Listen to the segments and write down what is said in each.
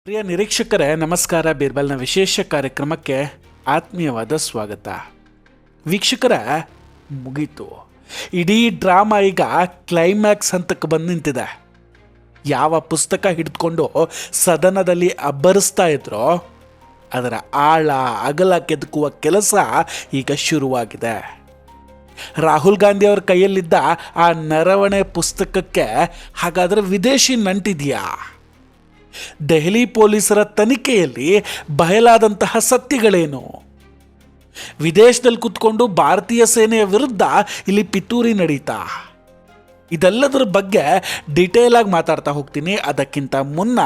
ಪ್ರಿಯ ನಿರೀಕ್ಷಕರೇ, ನಮಸ್ಕಾರ. ಬೀರ್ಬಲ್ನ ವಿಶೇಷ ಕಾರ್ಯಕ್ರಮಕ್ಕೆ ಆತ್ಮೀಯವಾದ ಸ್ವಾಗತ. ವೀಕ್ಷಕರ, ಮುಗೀತು. ಇಡೀ ಡ್ರಾಮಾ ಈಗ ಕ್ಲೈಮ್ಯಾಕ್ಸ್ ಹಂತಕ್ಕೆ ಬಂದು ನಿಂತಿದೆ. ಯಾವ ಪುಸ್ತಕ ಹಿಡಿದುಕೊಂಡು ಸದನದಲ್ಲಿ ಅಬ್ಬರಿಸ್ತಾ ಇದ್ರೋ ಅದರ ಆಳ ಅಗಲ ಕೆದಕುವ ಕೆಲಸ ಈಗ ಶುರುವಾಗಿದೆ. ರಾಹುಲ್ ಗಾಂಧಿ ಅವರ ಕೈಯಲ್ಲಿದ್ದ ಆ ನರವಣೆ ಪುಸ್ತಕಕ್ಕೆ ಹಾಗಾದರೆ ವಿದೇಶಿ ನಂಟಿದೆಯಾ? ದೆಹಲಿ ಪೊಲೀಸರ ತನಿಖೆಯಲ್ಲಿ ಬಯಲಾದಂತಹ ಸತ್ಯಗಳೇನು? ವಿದೇಶದಲ್ಲಿ ಕೂತ್ಕೊಂಡು ಭಾರತೀಯ ಸೇನೆಯ ವಿರುದ್ಧ ಇಲ್ಲಿ ಪಿತೂರಿ ನಡೀತಾ? ಇದೆಲ್ಲದರ ಬಗ್ಗೆ ಡಿಟೇಲ್ ಆಗಿ ಮಾತಾಡ್ತಾ ಹೋಗ್ತೀನಿ. ಅದಕ್ಕಿಂತ ಮುನ್ನ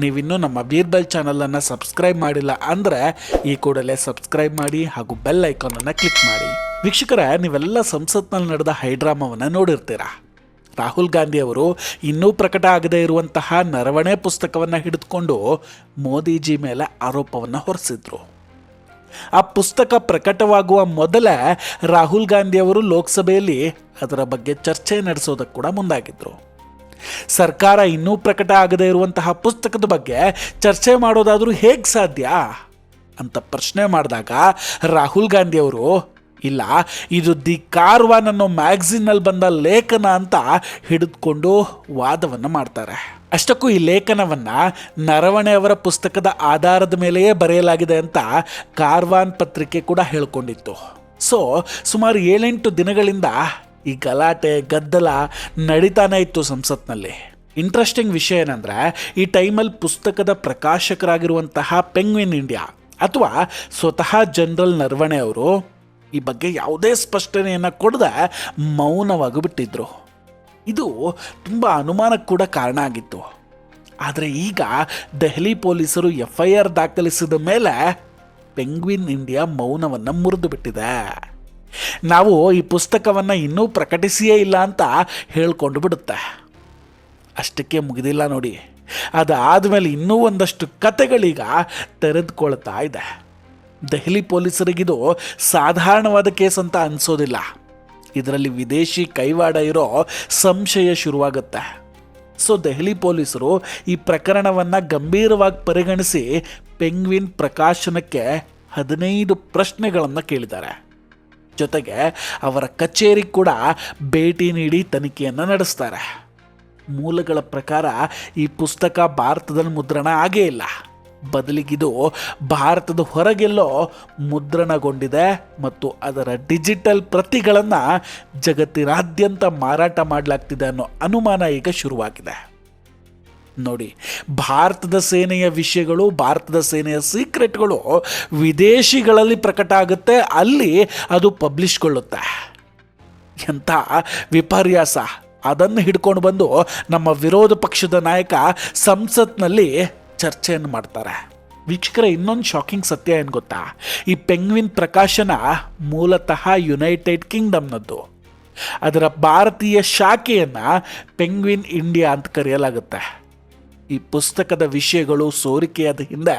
ನೀವಿನ್ನೂ ನಮ್ಮ ಬೀರ್ಬಲ್ ಚಾನಲನ್ನು ಸಬ್ಸ್ಕ್ರೈಬ್ ಮಾಡಿಲ್ಲ ಅಂದರೆ ಈ ಕೂಡಲೇ ಸಬ್ಸ್ಕ್ರೈಬ್ ಮಾಡಿ ಹಾಗೂ ಬೆಲ್ ಐಕಾನನ್ನು ಕ್ಲಿಕ್ ಮಾಡಿ. ವೀಕ್ಷಕರೇ, ನೀವೆಲ್ಲ ಸಂಸತ್ನಲ್ಲಿ ನಡೆದ ಹೈಡ್ರಾಮಾವನ್ನು ನೋಡಿರ್ತೀರ. ರಾಹುಲ್ ಗಾಂಧಿ ಅವರು ಇನ್ನೂ ಪ್ರಕಟ ಆಗದೇ ಇರುವಂತಹ ನರವಣೆ ಪುಸ್ತಕವನ್ನು ಹಿಡಿದುಕೊಂಡು ಮೋದಿಜಿ ಮೇಲೆ ಆರೋಪವನ್ನು ಹೊರಿಸಿದ್ರು. ಆ ಪುಸ್ತಕ ಪ್ರಕಟವಾಗುವ ಮೊದಲೇ ರಾಹುಲ್ ಗಾಂಧಿ ಅವರು ಲೋಕಸಭೆಯಲ್ಲಿ ಅದರ ಬಗ್ಗೆ ಚರ್ಚೆ ನಡೆಸೋದಕ್ಕೆ ಕೂಡ ಮುಂದಾಗಿದ್ರು. ಸರ್ಕಾರ ಇನ್ನೂ ಪ್ರಕಟ ಆಗದೇ ಇರುವಂತಹ ಪುಸ್ತಕದ ಬಗ್ಗೆ ಚರ್ಚೆ ಮಾಡೋದಾದರೂ ಹೇಗೆ ಸಾಧ್ಯ ಅಂತ ಪ್ರಶ್ನೆ ಮಾಡಿದಾಗ ರಾಹುಲ್ ಗಾಂಧಿ ಅವರು, ಇಲ್ಲ, ಇದು ದಿ ಕಾರ್ವಾನ್ ಅನ್ನೋ ಮ್ಯಾಗಝಿನ್ನಲ್ಲಿ ಬಂದ ಲೇಖನ ಅಂತ ಹಿಡಿದುಕೊಂಡು ವಾದವನ್ನು ಮಾಡ್ತಾರೆ. ಅಷ್ಟಕ್ಕೂ ಈ ಲೇಖನವನ್ನು ನರವಣೆ ಅವರ ಪುಸ್ತಕದ ಆಧಾರದ ಮೇಲೆಯೇ ಬರೆಯಲಾಗಿದೆ ಅಂತ ಕಾರ್ವಾನ್ ಪತ್ರಿಕೆ ಕೂಡ ಹೇಳ್ಕೊಂಡಿತ್ತು. ಸೊ ಸುಮಾರು 7-8 ದಿನಗಳಿಂದ ಈ ಗಲಾಟೆ ಗದ್ದಲ ನಡೀತಾನೆ ಇತ್ತು ಸಂಸತ್ನಲ್ಲಿ. ಇಂಟ್ರೆಸ್ಟಿಂಗ್ ವಿಷಯ ಏನಂದರೆ, ಈ ಟೈಮಲ್ಲಿ ಪುಸ್ತಕದ ಪ್ರಕಾಶಕರಾಗಿರುವಂತಹ ಪೆಂಗ್ವಿನ್ ಇಂಡಿಯಾ ಅಥವಾ ಸ್ವತಃ ಜನರಲ್ ನರವಣೆ ಅವರು ಈ ಬಗ್ಗೆ ಯಾವುದೇ ಸ್ಪಷ್ಟನೆಯನ್ನು ಕೊಡದೆ ಮೌನವಾಗಿ ಬಿಟ್ಟಿದ್ರು. ಇದು ತುಂಬ ಅನುಮಾನಕ್ಕೆ ಕೂಡ ಕಾರಣ ಆಗಿತ್ತು. ಆದರೆ ಈಗ ದೆಹಲಿ ಪೊಲೀಸರು FIR ದಾಖಲಿಸಿದ ಮೇಲೆ ಪೆಂಗ್ವಿನ್ ಇಂಡಿಯಾ ಮೌನವನ್ನು ಮುರಿದು ಬಿಟ್ಟಿದೆ. ನಾವು ಈ ಪುಸ್ತಕವನ್ನು ಇನ್ನೂ ಪ್ರಕಟಿಸಿಯೇ ಇಲ್ಲ ಅಂತ ಹೇಳ್ಕೊಂಡು ಬಿಡುತ್ತೆ. ಅಷ್ಟಕ್ಕೆ ಮುಗಿದಿಲ್ಲ ನೋಡಿ. ಅದಾದಮೇಲೆ ಇನ್ನೂ ಒಂದಷ್ಟು ಕತೆಗಳೀಗ ತೆರೆದುಕೊಳ್ತಾ ಇದೆ. ದೆಹಲಿ ಪೊಲೀಸರಿಗಿದು ಸಾಧಾರಣವಾದ ಕೇಸ್ ಅಂತ ಅನಿಸೋದಿಲ್ಲ. ಇದರಲ್ಲಿ ವಿದೇಶಿ ಕೈವಾಡ ಇರೋ ಸಂಶಯ ಶುರುವಾಗುತ್ತೆ. ಸೊ ದೆಹಲಿ ಪೊಲೀಸರು ಈ ಪ್ರಕರಣವನ್ನು ಗಂಭೀರವಾಗಿ ಪರಿಗಣಿಸಿ ಪೆಂಗ್ವಿನ್ ಪ್ರಕಾಶನಕ್ಕೆ 15 ಪ್ರಶ್ನೆಗಳನ್ನು ಕೇಳಿದ್ದಾರೆ. ಜೊತೆಗೆ ಅವರ ಕಚೇರಿ ಕೂಡ ಭೇಟಿ ನೀಡಿ ತನಿಖೆಯನ್ನು ನಡೆಸ್ತಾರೆ. ಮೂಲಗಳ ಪ್ರಕಾರ ಈ ಪುಸ್ತಕ ಭಾರತದಲ್ಲಿ ಮುದ್ರಣ ಆಗೇ ಇಲ್ಲ. ಬದಲಿಗಿದು ಭಾರತದ ಹೊರಗೆಲ್ಲೋ ಮುದ್ರಣಗೊಂಡಿದೆ ಮತ್ತು ಅದರ ಡಿಜಿಟಲ್ ಪ್ರತಿಗಳನ್ನು ಜಗತ್ತಿನಾದ್ಯಂತ ಮಾರಾಟ ಮಾಡಲಾಗ್ತಿದೆ ಅನ್ನೋ ಅನುಮಾನ ಈಗ ಶುರುವಾಗಿದೆ. ನೋಡಿ, ಭಾರತದ ಸೇನೆಯ ವಿಷಯಗಳು, ಭಾರತದ ಸೇನೆಯ ಸೀಕ್ರೆಟ್ಗಳು ವಿದೇಶಿಗಳಲ್ಲಿ ಪ್ರಕಟ ಆಗುತ್ತೆ, ಅಲ್ಲಿ ಅದು ಪಬ್ಲಿಷ್ಗೊಳ್ಳುತ್ತೆ. ಎಂಥ ವಿಪರ್ಯಾಸ! ಅದನ್ನು ಹಿಡ್ಕೊಂಡು ಬಂದು ನಮ್ಮ ವಿರೋಧ ಪಕ್ಷದ ನಾಯಕ ಸಂಸತ್ನಲ್ಲಿ ಚರ್ಚೆಯನ್ನು ಮಾಡ್ತಾರೆ. ವೀಕ್ಷಕರ, ಇನ್ನೊಂದು ಶಾಕಿಂಗ್ ಸತ್ಯ ಏನು ಗೊತ್ತಾ? ಈ ಪೆಂಗ್ವಿನ್ ಪ್ರಕಾಶನ ಮೂಲತಃ ಯುನೈಟೆಡ್ ಕಿಂಗ್ಡಮ್ನದ್ದು. ಅದರ ಭಾರತೀಯ ಶಾಖೆಯನ್ನು ಪೆಂಗ್ವಿನ್ ಇಂಡಿಯಾ ಅಂತ ಕರೆಯಲಾಗುತ್ತೆ. ಈ ಪುಸ್ತಕದ ವಿಷಯಗಳು ಸೋರಿಕೆಯಾದ ಹಿಂದೆ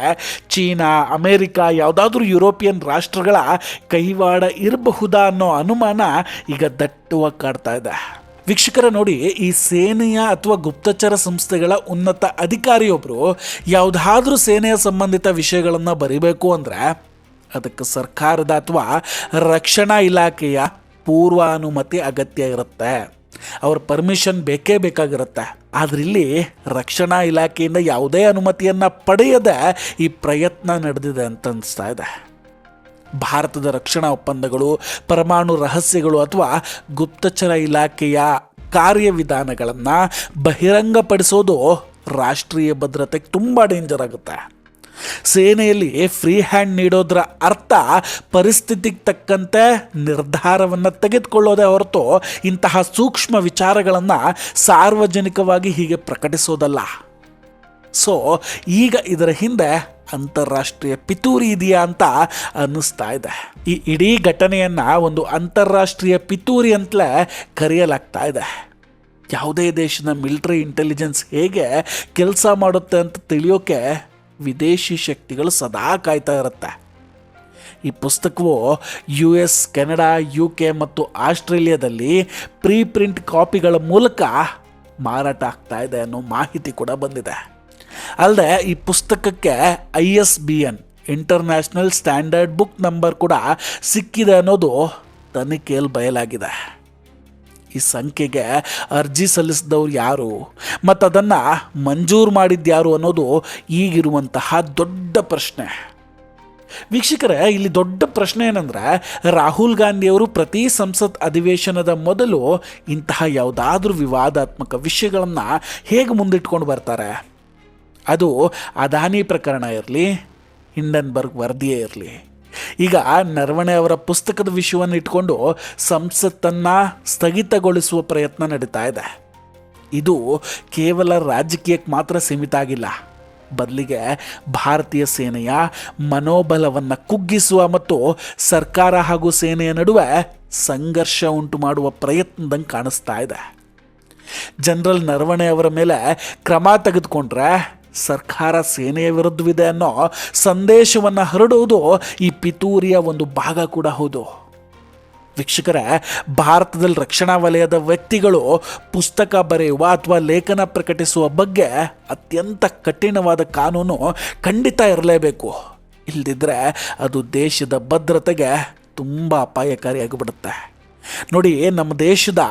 ಚೀನಾ, ಅಮೇರಿಕಾ, ಯಾವುದಾದ್ರೂ ಯುರೋಪಿಯನ್ ರಾಷ್ಟ್ರಗಳ ಕೈವಾಡ ಇರಬಹುದಾ ಅನ್ನೋ ಅನುಮಾನ ಈಗ ದಟ್ಟವಾಗಿ ಕಾಡ್ತಾ ಇದೆ. ವೀಕ್ಷಕರ ನೋಡಿ, ಈ ಸೇನೆಯ ಅಥವಾ ಗುಪ್ತಚರ ಸಂಸ್ಥೆಗಳ ಉನ್ನತ ಅಧಿಕಾರಿಯೊಬ್ಬರು ಯಾವುದಾದ್ರೂ ಸೇನೆಯ ಸಂಬಂಧಿತ ವಿಷಯಗಳನ್ನು ಬರೀಬೇಕು ಅಂದರೆ ಅದಕ್ಕೆ ಸರ್ಕಾರದ ಅಥವಾ ರಕ್ಷಣಾ ಇಲಾಖೆಯ ಪೂರ್ವಾನುಮತಿ ಅಗತ್ಯ ಇರುತ್ತೆ. ಅವ್ರ ಪರ್ಮಿಷನ್ ಬೇಕೇ ಬೇಕಾಗಿರುತ್ತೆ. ಆದರೆ ಇಲ್ಲಿ ರಕ್ಷಣಾ ಇಲಾಖೆಯಿಂದ ಯಾವುದೇ ಅನುಮತಿಯನ್ನು ಪಡೆಯದೆ ಈ ಪ್ರಯತ್ನ ನಡೆದಿದೆ ಅಂತ ಅನಿಸ್ತಾ ಇದೆ. ಭಾರತದ ರಕ್ಷಣಾ ಒಪ್ಪಂದಗಳು, ಪರಮಾಣು ರಹಸ್ಯಗಳು ಅಥವಾ ಗುಪ್ತಚರ ಇಲಾಖೆಯ ಕಾರ್ಯವಿಧಾನಗಳನ್ನು ಬಹಿರಂಗಪಡಿಸೋದು ರಾಷ್ಟ್ರೀಯ ಭದ್ರತೆಗೆ ತುಂಬ ಡೇಂಜರ್ ಆಗುತ್ತೆ. ಸೇನೆಯಲ್ಲಿ ಫ್ರೀ ಹ್ಯಾಂಡ್ ನೀಡೋದ್ರ ಅರ್ಥ ಪರಿಸ್ಥಿತಿಗೆ ತಕ್ಕಂತೆ ನಿರ್ಧಾರವನ್ನು ತೆಗೆದುಕೊಳ್ಳೋದೇ ಹೊರತು ಇಂತಹ ಸೂಕ್ಷ್ಮ ವಿಚಾರಗಳನ್ನು ಸಾರ್ವಜನಿಕವಾಗಿ ಹೀಗೆ ಪ್ರಕಟಿಸೋದಲ್ಲ. ಸೊ ಈಗ ಇದರ ಹಿಂದೆ ಅಂತಾರಾಷ್ಟ್ರೀಯ ಪಿತೂರಿ ಇದೆಯಾ ಅಂತ ಅನ್ನಿಸ್ತಾ ಇದೆ. ಈ ಇಡೀ ಘಟನೆಯನ್ನು ಒಂದು ಅಂತಾರಾಷ್ಟ್ರೀಯ ಪಿತೂರಿ ಅಂತಲೇ ಕರೆಯಲಾಗ್ತಾ ಇದೆ. ಯಾವುದೇ ದೇಶದ ಮಿಲಿಟರಿ ಇಂಟೆಲಿಜೆನ್ಸ್ ಹೇಗೆ ಕೆಲಸ ಮಾಡುತ್ತೆ ಅಂತ ತಿಳಿಯೋಕೆ ವಿದೇಶಿ ಶಕ್ತಿಗಳು ಸದಾ ಕಾಯ್ತಾ ಇರುತ್ತೆ. ಈ ಪುಸ್ತಕವು US, ಕೆನಡಾ, UK ಮತ್ತು ಆಸ್ಟ್ರೇಲಿಯಾದಲ್ಲಿ ಪ್ರೀ ಪ್ರಿಂಟ್ ಕಾಪಿಗಳ ಮೂಲಕ ಮಾರಾಟ ಆಗ್ತಾ ಇದೆ ಅನ್ನೋ ಮಾಹಿತಿ ಕೂಡ ಬಂದಿದೆ. ಅಲ್ಲದೆ ಈ ಪುಸ್ತಕಕ್ಕೆ ISBN international standard book number ಕೂಡ ಸಿಕ್ಕಿದೆ ಅನ್ನೋದು ತನಿಖೆಯಲ್ಲಿ ಬಯಲಾಗಿದೆ. ಈ ಸಂಖ್ಯೆಗೆ ಅರ್ಜಿ ಸಲ್ಲಿಸಿದವ್ರು ಯಾರು ಮತ್ತು ಅದನ್ನು ಮಂಜೂರು ಮಾಡಿದ್ಯಾರು ಅನ್ನೋದು ಈಗಿರುವಂತಹ ದೊಡ್ಡ ಪ್ರಶ್ನೆ. ವೀಕ್ಷಕರೇ, ಇಲ್ಲಿ ದೊಡ್ಡ ಪ್ರಶ್ನೆ ಏನಂದರೆ, ರಾಹುಲ್ ಗಾಂಧಿಯವರು ಪ್ರತಿ ಸಂಸತ್ ಅಧಿವೇಶನದ ಮೊದಲು ಇಂತಹ ಯಾವುದಾದ್ರೂ ವಿವಾದಾತ್ಮಕ ವಿಷಯಗಳನ್ನು ಹೇಗೆ ಮುಂದಿಟ್ಕೊಂಡು ಬರ್ತಾರೆ? ಅದು ಅದಾನಿ ಪ್ರಕರಣ ಇರಲಿ, ಹಿಂಡನ್ಬರ್ಗ್ ವರದಿಯೇ ಇರಲಿ. ಈಗ ನರವಣೆ ಅವರ ಪುಸ್ತಕದ ವಿಷಯವನ್ನು ಇಟ್ಕೊಂಡು ಸಂಸತ್ತನ್ನು ಸ್ಥಗಿತಗೊಳಿಸುವ ಪ್ರಯತ್ನ ನಡೀತಾ ಇದೆ. ಇದು ಕೇವಲ ರಾಜಕೀಯಕ್ಕೆ ಮಾತ್ರ ಸೀಮಿತ ಆಗಿಲ್ಲ, ಬದಲಿಗೆ ಭಾರತೀಯ ಸೇನೆಯ ಮನೋಬಲವನ್ನು ಕುಗ್ಗಿಸುವ ಮತ್ತು ಸರ್ಕಾರ ಹಾಗೂ ಸೇನೆಯ ನಡುವೆ ಸಂಘರ್ಷ ಉಂಟು ಮಾಡುವ ಪ್ರಯತ್ನದಂಗೆ ಕಾಣಿಸ್ತಾ ಇದೆ. ಜನರಲ್ ನರವಣೆ ಅವರ ಮೇಲೆ ಕ್ರಮ ತೆಗೆದುಕೊಂಡ್ರೆ ಸರ್ಕಾರ ಸೇನೆಯ ವಿರುದ್ಧವಿದೆ ಅನ್ನೋ ಸಂದೇಶವನ್ನು ಹರಡುವುದು ಈ ಪಿತೂರಿಯ ಒಂದು ಭಾಗ ಕೂಡ ಹೌದು. ವೀಕ್ಷಕರೇ, ಭಾರತದಲ್ಲಿ ರಕ್ಷಣಾ ವಲಯದ ವ್ಯಕ್ತಿಗಳು ಪುಸ್ತಕ ಬರೆಯುವ ಅಥವಾ ಲೇಖನ ಪ್ರಕಟಿಸುವ ಬಗ್ಗೆ ಅತ್ಯಂತ ಕಠಿಣವಾದ ಕಾನೂನು ಖಂಡಿತ ಇರಲೇಬೇಕು. ಇಲ್ಲದಿದ್ದರೆ ಅದು ದೇಶದ ಭದ್ರತೆಗೆ ತುಂಬ ಅಪಾಯಕಾರಿಯಾಗಿಬಿಡುತ್ತೆ. ನೋಡಿ, ನಮ್ಮ ದೇಶದ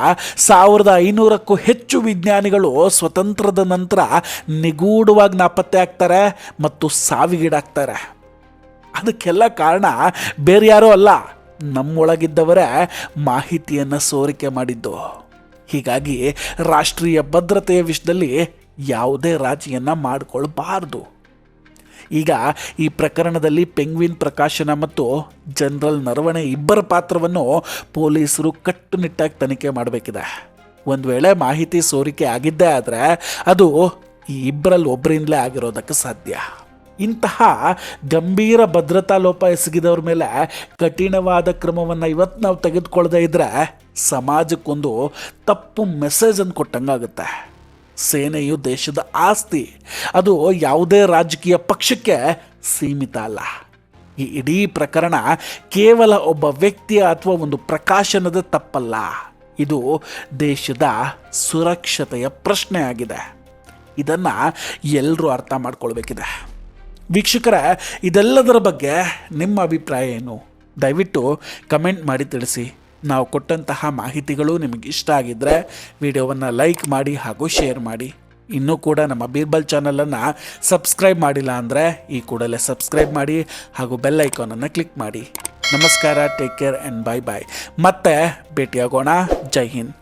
1500ಕ್ಕೂ ಹೆಚ್ಚು ವಿಜ್ಞಾನಿಗಳು ಸ್ವತಂತ್ರದ ನಂತರ ನಿಗೂಢವಾಗಿ ನಾಪತ್ತೆ ಆಗ್ತಾರೆ ಮತ್ತು ಸಾವಿಗೀಡಾಗ್ತಾರೆ. ಅದಕ್ಕೆಲ್ಲ ಕಾರಣ ಬೇರೆ ಯಾರೂ ಅಲ್ಲ, ನಮ್ಮೊಳಗಿದ್ದವರೇ ಮಾಹಿತಿಯನ್ನು ಸೋರಿಕೆ ಮಾಡಿದ್ದು. ಹೀಗಾಗಿ ರಾಷ್ಟ್ರೀಯ ಭದ್ರತೆಯ ವಿಷಯದಲ್ಲಿ ಯಾವುದೇ ರಾಜಿಯನ್ನು ಮಾಡಿಕೊಳ್ಬಾರ್ದು. ಈಗ ಈ ಪ್ರಕರಣದಲ್ಲಿ ಪೆಂಗ್ವಿನ್ ಪ್ರಕಾಶನ ಮತ್ತು ಜನರಲ್ ನರವಣೆ ಇಬ್ಬರ ಪಾತ್ರವನ್ನು ಪೊಲೀಸರು ಕಟ್ಟುನಿಟ್ಟಾಗಿ ತನಿಖೆ ಮಾಡಬೇಕಿದೆ. ಒಂದು ವೇಳೆ ಮಾಹಿತಿ ಸೋರಿಕೆ ಆಗಿದ್ದೇ ಆದರೆ ಅದು ಈ ಇಬ್ಬರಲ್ಲಿ ಒಬ್ಬರಿಂದಲೇ ಆಗಿರೋದಕ್ಕೆ ಸಾಧ್ಯ. ಇಂತಹ ಗಂಭೀರ ಭದ್ರತಾ ಲೋಪ ಎಸಗಿದವ್ರ ಮೇಲೆ ಕಠಿಣವಾದ ಕ್ರಮವನ್ನು ಇವತ್ತು ನಾವು ತೆಗೆದುಕೊಳ್ಳದೇ ಇದ್ದರೆ ಸಮಾಜಕ್ಕೊಂದು ತಪ್ಪು ಮೆಸೇಜನ್ನು ಕೊಟ್ಟಂಗಾಗುತ್ತೆ. ಸೇನೆಯು ದೇಶದ ಆಸ್ತಿ, ಅದು ಯಾವುದೇ ರಾಜಕೀಯ ಪಕ್ಷಕ್ಕೆ ಸೀಮಿತ ಅಲ್ಲ. ಈ ಇಡೀ ಪ್ರಕರಣ ಕೇವಲ ಒಬ್ಬ ವ್ಯಕ್ತಿಯ ಅಥವಾ ಒಂದು ಪ್ರಕಾಶನದ ತಪ್ಪಲ್ಲ, ಇದು ದೇಶದ ಸುರಕ್ಷತೆಯ ಪ್ರಶ್ನೆ ಆಗಿದೆ. ಇದನ್ನು ಎಲ್ಲರೂ ಅರ್ಥ ಮಾಡ್ಕೊಳ್ಬೇಕಿದೆ. ವೀಕ್ಷಕರೇ, ಇದೆಲ್ಲದರ ಬಗ್ಗೆ ನಿಮ್ಮ ಅಭಿಪ್ರಾಯ ಏನು? ದಯವಿಟ್ಟು ಕಮೆಂಟ್ ಮಾಡಿ ತಿಳಿಸಿ. ನಾವು ಕೊಟ್ಟಂತಹ ಮಾಹಿತಿಗಳು ನಿಮಗೆ ಇಷ್ಟ ಆಗಿದ್ದರೆ ವಿಡಿಯೋವನ್ನು ಲೈಕ್ ಮಾಡಿ ಹಾಗೂ ಶೇರ್ ಮಾಡಿ. ಇನ್ನೂ ಕೂಡ ನಮ್ಮ ಬೀರ್ಬಲ್ ಚಾನಲನ್ನು ಸಬ್ಸ್ಕ್ರೈಬ್ ಮಾಡಿಲ್ಲ ಅಂದರೆ ಈ ಕೂಡಲೇ ಸಬ್ಸ್ಕ್ರೈಬ್ ಮಾಡಿ ಹಾಗೂ ಬೆಲ್ ಐಕಾನನ್ನು ಕ್ಲಿಕ್ ಮಾಡಿ. ನಮಸ್ಕಾರ, ಟೇಕ್ ಕೇರ್ ಆ್ಯಂಡ್ ಬಾಯ್ ಬಾಯ್. ಮತ್ತೆ ಭೇಟಿಯಾಗೋಣ. ಜೈ ಹಿಂದ್.